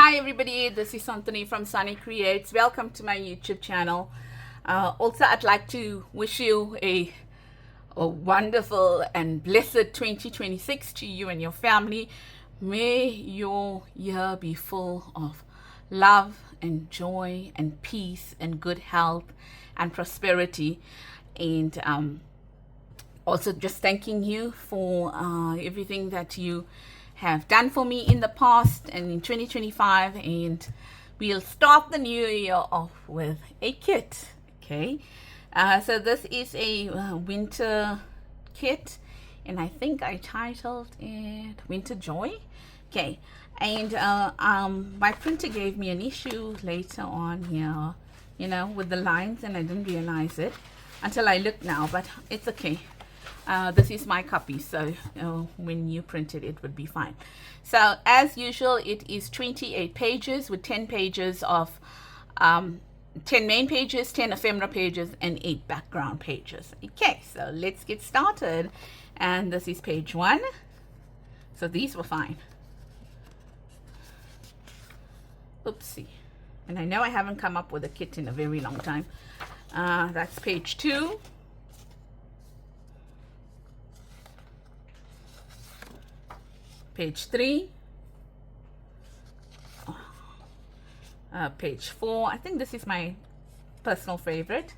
Hi everybody, this is Anthony from Sunny Creates. Welcome to my YouTube channel. Also, I'd like to wish you a wonderful and blessed 2026 to you and your family. May your year be full of love and joy and peace and good health and prosperity. And also just thanking you for everything that you have done for me in the past and in 2025, and we'll start the new year off with a kit. Okay, so this is a winter kit, and I think I titled it Winter Joy. Okay, and my printer gave me an issue later on here, you know, with the lines, and I didn't realize it until I looked now, but it's okay. This is my copy, so when you print it, it would be fine. So as usual, it is 28 pages with 10 pages of 10 main pages, 10 ephemera pages, and 8 background pages. Okay, so let's get started. And this is page 1. So these were fine. Oopsie. And I know I haven't come up with a kit in a very long time. That's page 2. Page 3, page 4. I think this is my personal favorite.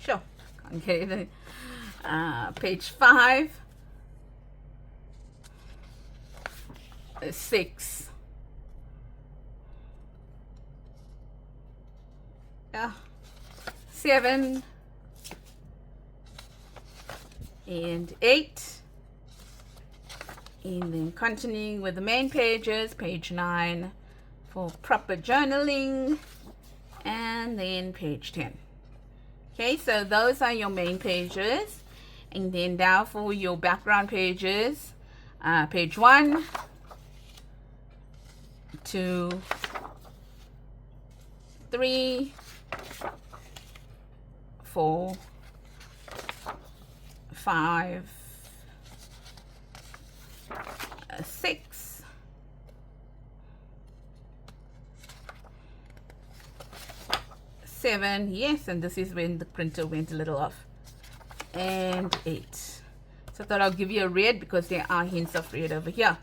Sure, okay. Page 5, 6, 7, and 8, and then continuing with the main pages, page 9 for proper journaling, and then page 10. Okay, so those are your main pages, and then now for your background pages, page 1, 2, 3, 4, 5, 6, 7, yes, and this is when the printer went a little off, and 8. So I thought I'll give you a red because there are hints of red over here.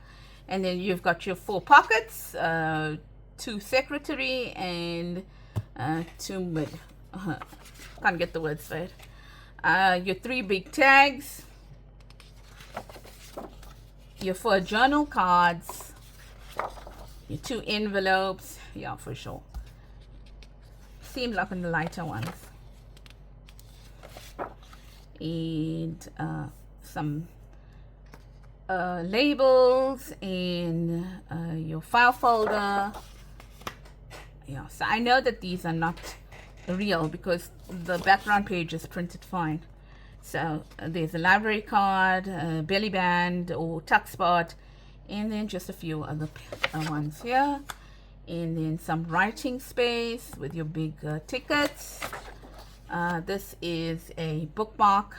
And then you've got your 4 pockets, 2 secretary, and 2 mid. Can't get the words right. Your 3 big tags, your 4 journal cards, your 2 envelopes, yeah, for sure. Seems like in the lighter ones, and some labels, and your file folder. Yeah, so I know that these are not real because the background page is printed fine. So there's a library card, a belly band or tuck spot, and then just a few other ones here, and then some writing space with your big tickets. This is a bookmark.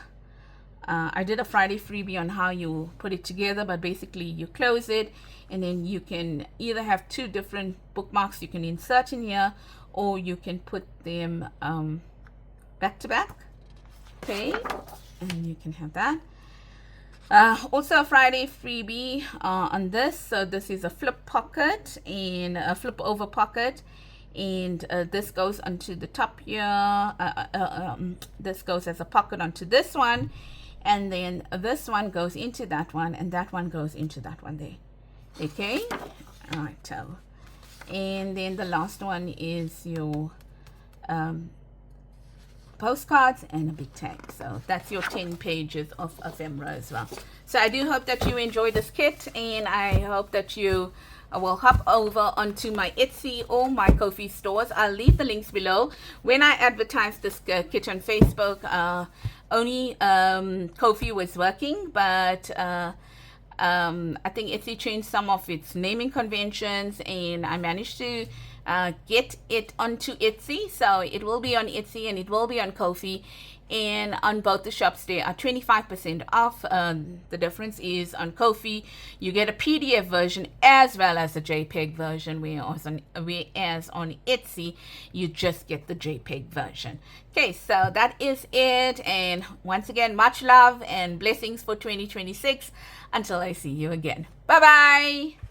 I did a Friday freebie on how you put it together, but basically you close it, and then you can either have 2 different bookmarks you can insert in here, or you can put them back to back. Okay, and you can have that. Also a Friday freebie on this. So this is a flip pocket and a flip over pocket, and this goes onto the top here. This goes as a pocket onto this one, and then this one goes into that one, and that one goes into that one there. Okay, all right. And then the last one is your postcards and a big tag. So that's your 10 pages of ephemera as well. So I do hope that you enjoy this kit, and I hope that you will hop over onto my Etsy or my Ko-fi stores. I'll leave the links below. When I advertised this kit on Facebook, only Ko-fi was working, but I think Etsy changed some of its naming conventions, and I managed to get it onto Etsy. So it will be on Etsy, and it will be on Ko-fi, and on both the shops they are 25% off. The difference is on Ko-fi you get a PDF version as well as a JPEG version, whereas on Etsy you just get the JPEG version. Okay, so that is it, and once again, much love and blessings for 2026 until I see you again. Bye bye.